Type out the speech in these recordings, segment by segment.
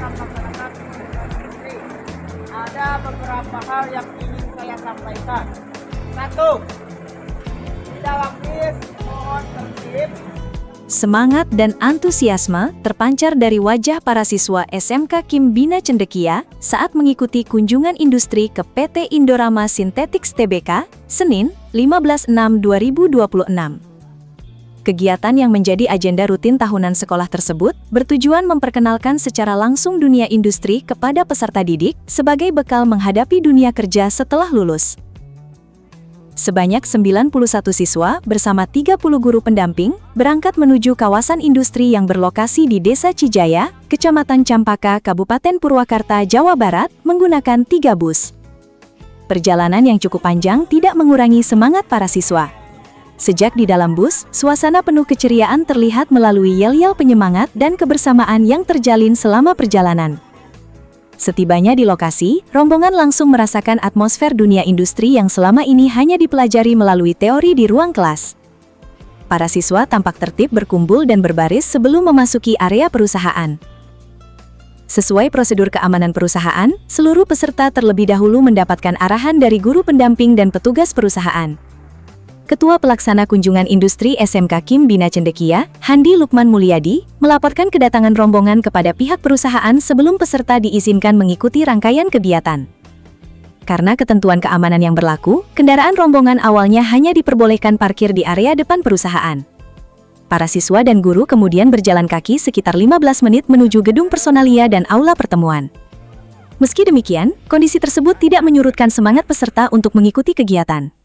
dalam masyarakat industri. Ada beberapa hal yang ingin saya sampaikan. Satu, di dalam bis mohon tertib. Semangat dan antusiasme terpancar dari wajah para siswa SMK Kim Bina Cendekia saat mengikuti kunjungan industri ke PT Indorama Synthetics Tbk, Senin, 15/6/2026. Kegiatan yang menjadi agenda rutin tahunan sekolah tersebut bertujuan memperkenalkan secara langsung dunia industri kepada peserta didik sebagai bekal menghadapi dunia kerja setelah lulus. Sebanyak 91 siswa bersama 30 guru pendamping berangkat menuju kawasan industri yang berlokasi di Desa Cijaya, Kecamatan Campaka, Kabupaten Purwakarta, Jawa Barat, menggunakan 3 bus. Perjalanan yang cukup panjang tidak mengurangi semangat para siswa. Sejak di dalam bus, suasana penuh keceriaan terlihat melalui yel-yel penyemangat dan kebersamaan yang terjalin selama perjalanan. Setibanya di lokasi, rombongan langsung merasakan atmosfer dunia industri yang selama ini hanya dipelajari melalui teori di ruang kelas. Para siswa tampak tertib berkumpul dan berbaris sebelum memasuki area perusahaan. Sesuai prosedur keamanan perusahaan, seluruh peserta terlebih dahulu mendapatkan arahan dari guru pendamping dan petugas perusahaan. Ketua Pelaksana Kunjungan Industri SMK Kim Bina Cendekia, Handi Lukman Mulyadi, melaporkan kedatangan rombongan kepada pihak perusahaan sebelum peserta diizinkan mengikuti rangkaian kegiatan. Karena ketentuan keamanan yang berlaku, kendaraan rombongan awalnya hanya diperbolehkan parkir di area depan perusahaan. Para siswa dan guru kemudian berjalan kaki sekitar 15 menit menuju gedung personalia dan aula pertemuan. Meski demikian, kondisi tersebut tidak menyurutkan semangat peserta untuk mengikuti kegiatan.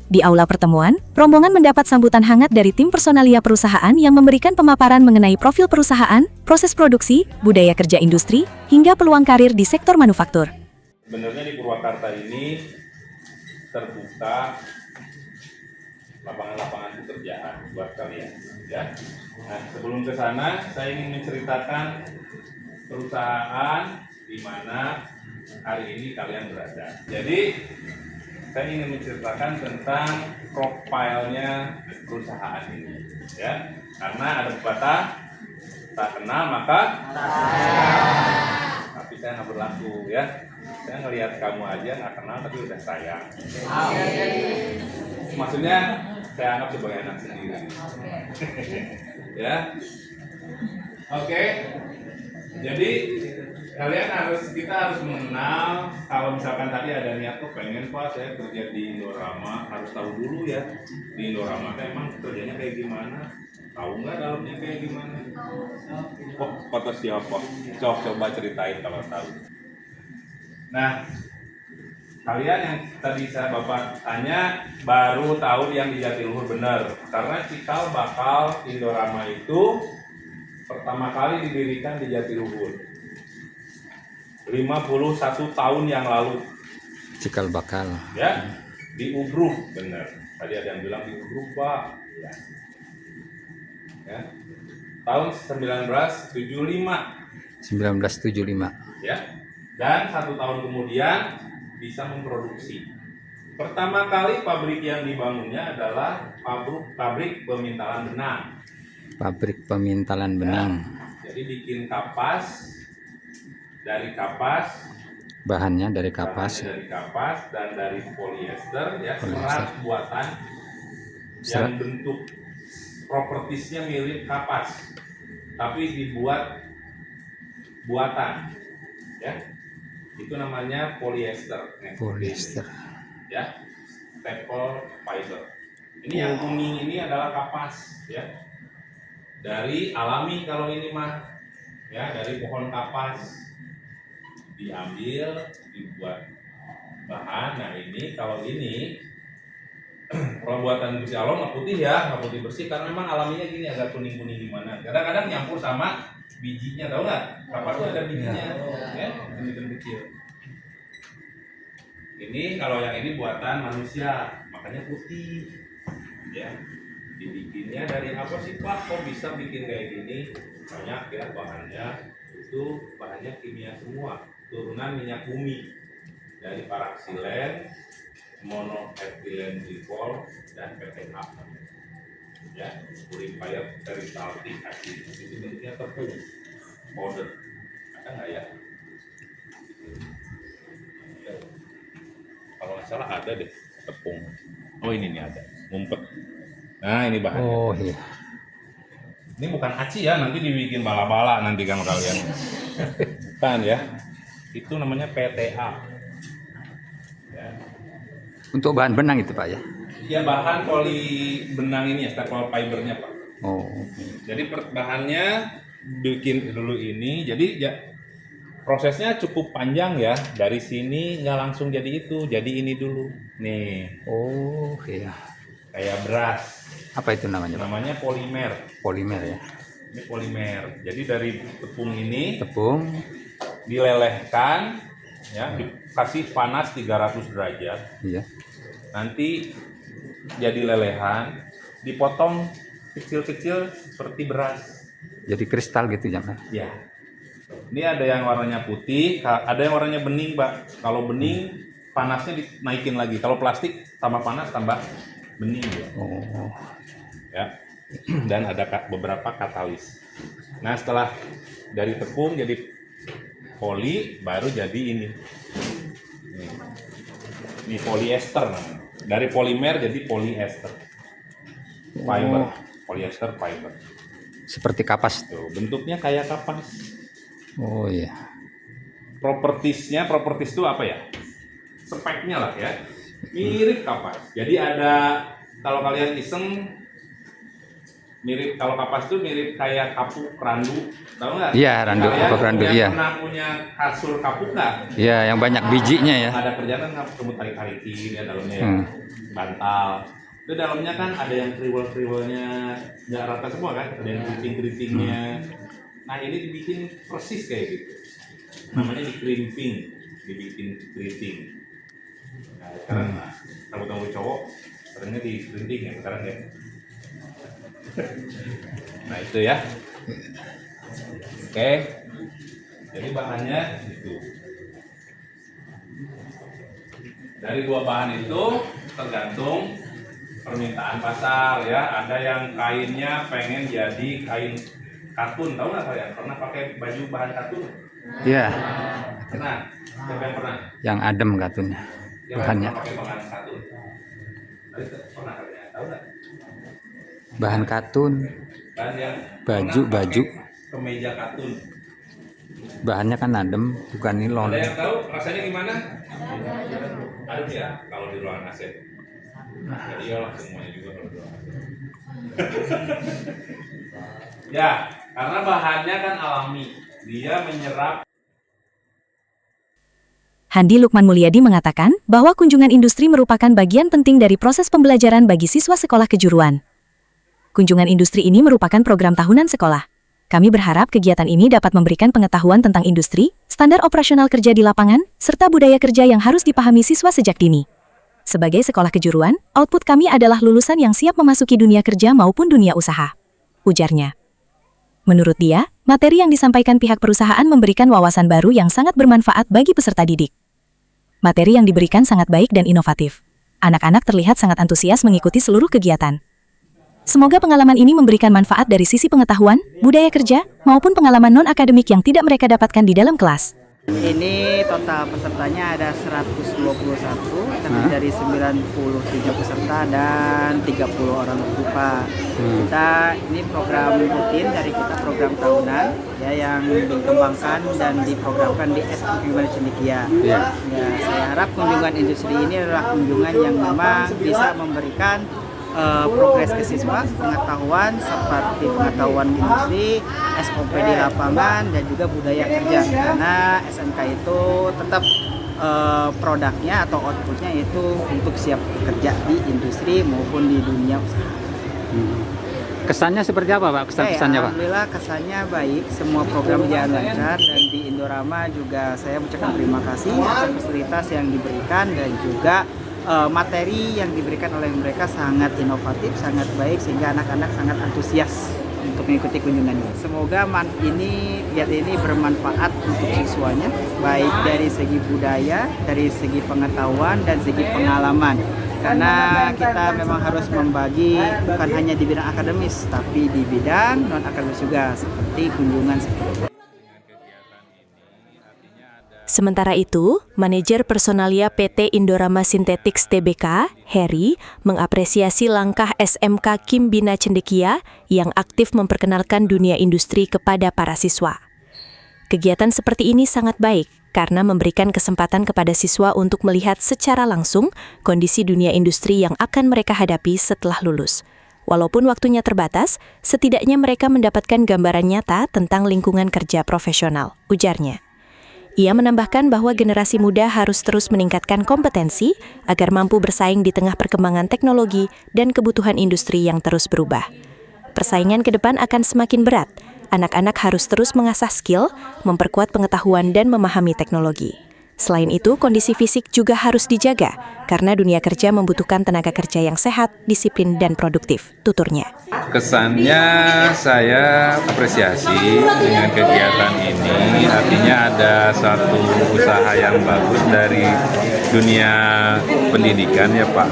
Di aula pertemuan, rombongan mendapat sambutan hangat dari tim personalia perusahaan yang memberikan pemaparan mengenai profil perusahaan, proses produksi, budaya kerja industri, hingga peluang karir di sektor manufaktur. Sebenarnya di Purwakarta ini terbuka lapangan-lapangan pekerjaan buat kalian, ya. Nah, sebelum ke sana, saya ingin menceritakan perusahaan di mana hari ini kalian berada. Jadi, saya ingin menceritakan tentang profilnya perusahaan ini, ya. Karena ada pepatah, tak kenal maka tapi saya nggak berlaku, ya. Saya ngelihat kamu aja nggak kenal tapi udah sayang. Maksudnya saya anggap sebagai anak sendiri. Ya. Oke. Jadi kita harus mengenal. Kalau misalkan tadi ada niat tuh pengen Pak saya kerja di Indorama, harus tahu dulu ya di Indorama emang kerjanya kayak gimana, tahu nggak dalamnya kayak gimana. Oh, foto siapa? Coba ceritain kalau tahu. Nah, kalian yang tadi saya Bapak tanya baru tahu yang di Jatiluhur benar, karena cikal bakal Indorama itu pertama kali didirikan di Jatiluhur 51 tahun yang lalu. Cikal bakal. Ya, di Ubruk, benar. Tadi ada yang bilang di Ubruk, Pak. Ya. Ya. Tahun 1975. 1975. Ya. Dan 1 tahun kemudian bisa memproduksi. Pertama kali pabrik yang dibangunnya adalah pabrik pemintalan benang. Pabrik pemintalan benang. Ya. Jadi bikin kapas dari kapas, bahannya dari kapas dan dari polyester, ya, serat buatan yang bentuk propertisnya mirip kapas tapi dibuat buatan, ya, itu namanya polyester, ya, staple fiber. Ini yang kuning ini adalah kapas, ya, dari alami. Kalau ini mah, ya, dari pohon kapas diambil, dibuat bahan. Nah ini, kalau ini kalau buatan Gusti Allah nggak putih, ya, nggak putih bersih karena memang alaminya gini agak kuning-kuning gimana. Kadang-kadang nyampur sama bijinya, tahu nggak? Kapas itu ada bijinya, ya, kecil. Ini kalau yang ini buatan manusia, makanya putih, ya. Dibikinnya dari apa sih Pak? Kok bisa bikin kayak gini? Banyak ya bahannya, itu bahannya kimia semua, turunan minyak bumi. dari paraxilen, monoethylene glycol, dan PTA. Ya, purifier peristaltik acid. Itu bentuknya tepung powder. Ada nggak ya? Kalau nggak salah ada deh tepung. Oh ini nih ada, ngumpet. Nah ini bahannya. Oh iya. Ini bukan aci ya, nanti dibikin bala-bala nanti kan kalian. Bukan ya, itu namanya PTA. Ya. Untuk bahan benang itu Pak ya? Ya bahan poli benang ini ya, staple fibernya Pak. Oh. Jadi bahannya bikin dulu ini, jadi ya, prosesnya cukup panjang ya. Dari sini nggak langsung jadi itu, jadi ini dulu. Nih, Oh iya. kayak beras. Apa itu namanya Pak? Namanya polimer. Polimer ya. Ini polimer. Jadi dari tepung ini Tepung. dilelehkan, ya, dikasih panas 300 derajat. Iya. Nanti jadi lelehan, dipotong kecil-kecil seperti beras. Jadi kristal gitu ya Pak? Ya. Ini ada yang warnanya putih, ada yang warnanya bening, Pak. Kalau bening panasnya dinaikin lagi. Kalau plastik tambah panas tambah bening ya. Oh. Ya. Dan ada beberapa katalis. Nah, setelah dari tepung jadi poli, baru jadi ini. Ini polyester namanya. Dari polimer jadi polyester. Fiber, polyester fiber. Seperti kapas. Tuh, bentuknya kayak kapas. Oh iya. Properties itu apa ya? Speknya lah ya. Mirip kapas. Jadi ada, kalau kalian iseng, mirip, kalau kapas tuh mirip kayak kapuk randu, tahu nggak? Iya, randu, Kalian kapuk randu, iya. pernah punya kasur kapuk nggak? Iya, yang banyak bijinya ya. Ada kerjaan kan kamu tarik-tarikin ya dalamnya ya, bantal. Itu dalamnya kan ada yang kriwel-kriwelnya nggak rata semua kan, ada yang keriting-keritingnya. Nah ini dibikin persis kayak gitu. Namanya di-crimping, dibikin keriting. Nah sekarang rambut-rambut cowok seringnya di-crimping ya sekarang ya. Nah itu ya. Oke. Jadi bahannya itu. Dari dua bahan itu tergantung permintaan pasar ya. Ada yang kainnya pengen jadi kain katun, tahu nggak kalian? Pernah pakai baju bahan katun? Iya. Pernah. Siapa yang pernah? Yang adem katanya. Yang Bahannya. pernah pakai bahan katun? Pernah kalian? Tahu nggak? Bahan katun. Bahan yang Baju, pernah baju. pakai kemeja katun. Bahannya kan adem, bukan nilon. Ada yang tahu rasanya gimana? Adem ya kalau di ruangan AC. Jadi ya lah semuanya juga kalau di ruangan AC. Ya, karena bahannya kan alami, dia menyerap. Handi Lukman Mulyadi mengatakan bahwa kunjungan industri merupakan bagian penting dari proses pembelajaran bagi siswa sekolah kejuruan. Kunjungan industri ini merupakan program tahunan sekolah. Kami berharap kegiatan ini dapat memberikan pengetahuan tentang industri, standar operasional kerja di lapangan, serta budaya kerja yang harus dipahami siswa sejak dini. Sebagai sekolah kejuruan, output kami adalah lulusan yang siap memasuki dunia kerja maupun dunia usaha, ujarnya. Menurut dia, materi yang disampaikan pihak perusahaan memberikan wawasan baru yang sangat bermanfaat bagi peserta didik. Materi yang diberikan sangat baik dan inovatif. Anak-anak terlihat sangat antusias mengikuti seluruh kegiatan. Semoga pengalaman ini memberikan manfaat dari sisi pengetahuan, budaya kerja, maupun pengalaman non-akademik yang tidak mereka dapatkan di dalam kelas. Ini total pesertanya ada 121, terdiri dari 93 peserta dan 30 orang guru Pak. Kita ini program rutin dari kita, program tahunan ya, yang dikembangkan dan diprogramkan di SMP Gimana Cendekia. Ya, saya harap kunjungan industri ini adalah kunjungan yang memang bisa memberikan progres ke siswa, pengetahuan seperti pengetahuan industri, SOP di lapangan, dan juga budaya kerja. Karena SMK itu tetap produknya atau outputnya itu untuk siap bekerja di industri maupun di dunia usaha. Kesannya seperti apa Pak? Kesannya Pak? Alhamdulillah kesannya baik, semua program berjalan lancar, dan di Indorama juga saya mengucapkan terima kasih atas fasilitas yang diberikan dan juga materi yang diberikan oleh mereka sangat inovatif, sangat baik, sehingga anak-anak sangat antusias untuk mengikuti kunjungannya. Semoga kegiatan ini bermanfaat untuk siswanya, baik dari segi budaya, dari segi pengetahuan, dan segi pengalaman. Karena kita memang harus membagi bukan hanya di bidang akademis, tapi di bidang non-akademis juga, seperti kunjungan seperti itu. Sementara itu, manajer personalia PT Indorama Synthetics Tbk, Heri, mengapresiasi langkah SMK Kim Bina Cendekia yang aktif memperkenalkan dunia industri kepada para siswa. Kegiatan seperti ini sangat baik karena memberikan kesempatan kepada siswa untuk melihat secara langsung kondisi dunia industri yang akan mereka hadapi setelah lulus. Walaupun waktunya terbatas, setidaknya mereka mendapatkan gambaran nyata tentang lingkungan kerja profesional, ujarnya. Ia menambahkan bahwa generasi muda harus terus meningkatkan kompetensi agar mampu bersaing di tengah perkembangan teknologi dan kebutuhan industri yang terus berubah. Persaingan ke depan akan semakin berat. Anak-anak harus terus mengasah skill, memperkuat pengetahuan dan memahami teknologi. Selain itu, kondisi fisik juga harus dijaga, karena dunia kerja membutuhkan tenaga kerja yang sehat, disiplin, dan produktif, tuturnya. Kesannya saya apresiasi dengan kegiatan ini, artinya ada satu usaha yang bagus dari dunia pendidikan ya Pak,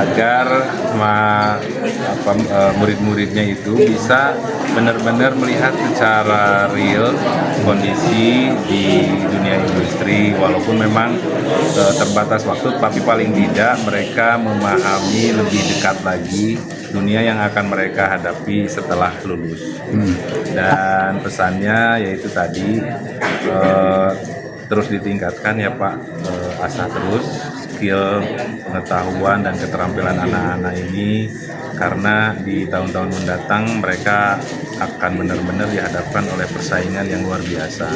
agar murid-muridnya itu bisa benar-benar melihat secara real kondisi di dunia industri, walaupun memang terbatas waktu, tapi paling tidak mereka memahami lebih dekat lagi dunia yang akan mereka hadapi setelah lulus. Dan pesannya yaitu tadi terus ditingkatkan ya Pak, asah terus skill, pengetahuan dan keterampilan anak-anak ini, karena di tahun-tahun mendatang mereka akan benar-benar dihadapkan oleh persaingan yang luar biasa.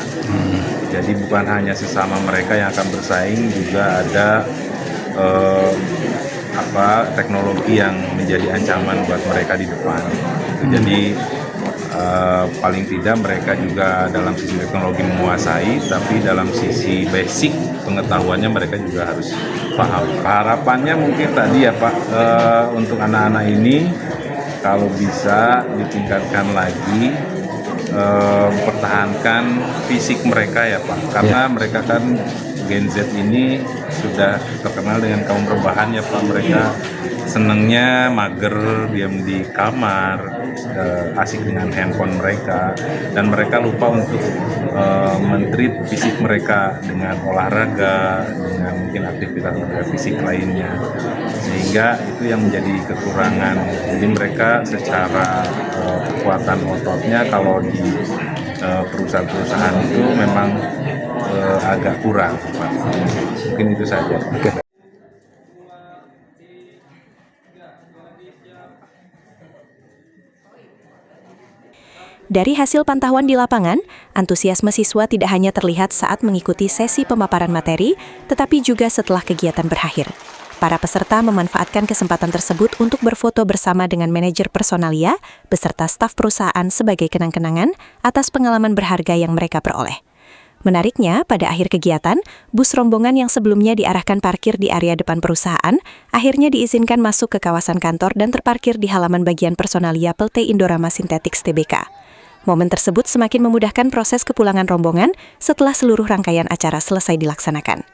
Jadi bukan hanya sesama mereka yang akan bersaing, juga ada teknologi yang menjadi ancaman buat mereka di depan. Jadi paling tidak mereka juga dalam sisi teknologi menguasai, tapi dalam sisi basic pengetahuannya mereka juga harus paham. Harapannya mungkin tadi ya Pak, untuk anak-anak ini kalau bisa ditingkatkan lagi, mempertahankan fisik mereka ya Pak, karena mereka kan Gen Z ini sudah terkenal dengan kaum rebahan ya Pak. Mereka senangnya mager, diam di kamar, asik dengan handphone mereka, dan mereka lupa untuk men-treat fisik mereka dengan olahraga, dengan mungkin aktivitas fisik lainnya, sehingga itu yang menjadi kekurangan. Jadi mereka secara kekuatan ototnya kalau di perusahaan-perusahaan itu memang agak kurang Pak. Mungkin itu saja. Dari hasil pantauan di lapangan, antusiasme siswa tidak hanya terlihat saat mengikuti sesi pemaparan materi, tetapi juga setelah kegiatan berakhir. Para peserta memanfaatkan kesempatan tersebut untuk berfoto bersama dengan manajer personalia beserta staf perusahaan sebagai kenang-kenangan atas pengalaman berharga yang mereka peroleh. Menariknya, pada akhir kegiatan, bus rombongan yang sebelumnya diarahkan parkir di area depan perusahaan, akhirnya diizinkan masuk ke kawasan kantor dan terparkir di halaman bagian personalia PT Indorama Synthetics Tbk. Momen tersebut semakin memudahkan proses kepulangan rombongan setelah seluruh rangkaian acara selesai dilaksanakan.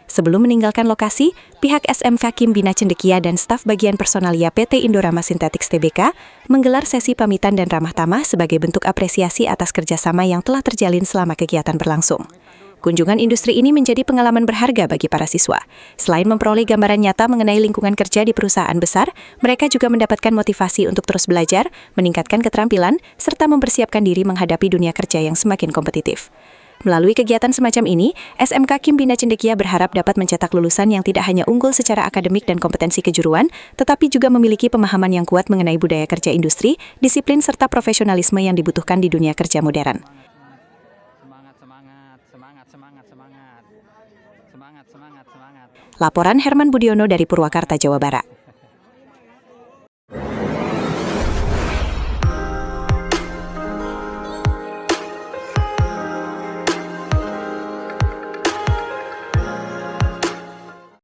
Sebelum meninggalkan lokasi, pihak SMK Kim Bina Cendekia dan staf bagian personalia PT Indorama Synthetics Tbk menggelar sesi pamitan dan ramah tamah sebagai bentuk apresiasi atas kerjasama yang telah terjalin selama kegiatan berlangsung. Kunjungan industri ini menjadi pengalaman berharga bagi para siswa. Selain memperoleh gambaran nyata mengenai lingkungan kerja di perusahaan besar, mereka juga mendapatkan motivasi untuk terus belajar, meningkatkan keterampilan, serta mempersiapkan diri menghadapi dunia kerja yang semakin kompetitif. Melalui kegiatan semacam ini, SMK Kim Bina Cendekia berharap dapat mencetak lulusan yang tidak hanya unggul secara akademik dan kompetensi kejuruan, tetapi juga memiliki pemahaman yang kuat mengenai budaya kerja industri, disiplin, serta profesionalisme yang dibutuhkan di dunia kerja modern. Laporan Herman Budiono dari Purwakarta, Jawa Barat.